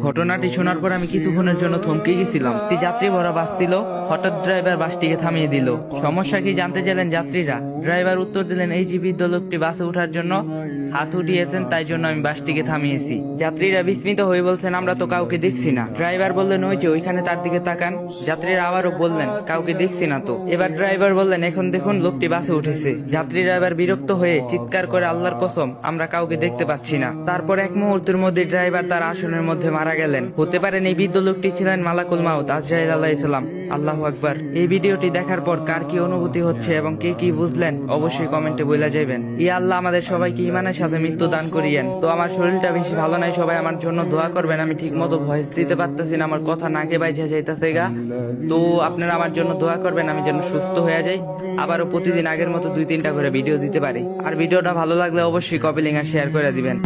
ঘটনাটি শোনার পর আমি কিছুক্ষণের জন্য থমকে গেছিলাম। একটি যাত্রী ভরা বাস ছিল, হঠাৎ ড্রাইভার বাসটিকে থামিয়ে দিল। সমস্যা কি জানতে চাইলেন যাত্রীরা। ড্রাইভার উত্তর দিলেন, এই যে বৃদ্ধ লোকটি বাসে ওঠার জন্য হাত উঠিয়েছেন, তাই জন্য আমি বাসটিকে থামিয়েছি। যাত্রীরা বিস্মিত হয়ে বলছেন, আমরা তো কাউকে দেখছি না। ড্রাইভার বললেন, ওই যে ওইখানে তার দিকে তাকান। যাত্রীরা আবারও বললেন, কাউকে দেখছি না তো। এবার ড্রাইভার বললেন, এখন দেখুন লোকটি বাসে উঠেছে। যাত্রীরা এবার বিরক্ত হয়ে চিৎকার করে, আল্লাহর কসম আমরা কাউকে দেখতে পাচ্ছি না। তারপর এক মুহূর্তের মধ্যে ড্রাইভার তার আসনের মধ্যে মারা গেলেন। হতে পারেন এই বৃদ্ধ লোকটি ছিলেন মালাকুল মাউত আজরাইল আলাইহিস সালাম। আল্লাহু আকবার। এই ভিডিওটি দেখার পর কার কি অনুভূতি হচ্ছে এবং কে কি বুঝলেন অবশ্যই কমেন্টে বলে যাবেন। ইয়া আল্লাহ আমাদের সবাইকে ঈমানের সাথে মৃত্যু দান করিয়েন। তো আমার শরীরটা বেশি ভালো নাই, সবাই আমার জন্য দোয়া করবেন। আমি ঠিক মতো ভয়েস দিতে পারতেছি না, আমার কথা নাকে বাইজা যাইতেছে গা। তো আপনারা আমার জন্য দোয়া করবেন আমি যেন সুস্থ হয়ে যাই, আবারও প্রতিদিন আগের মতো 2-3টা করে ভিডিও দিতে পারি। আর ভিডিওটা ভালো লাগলে অবশ্যই কপি লিংক আর শেয়ার করে দিবেন।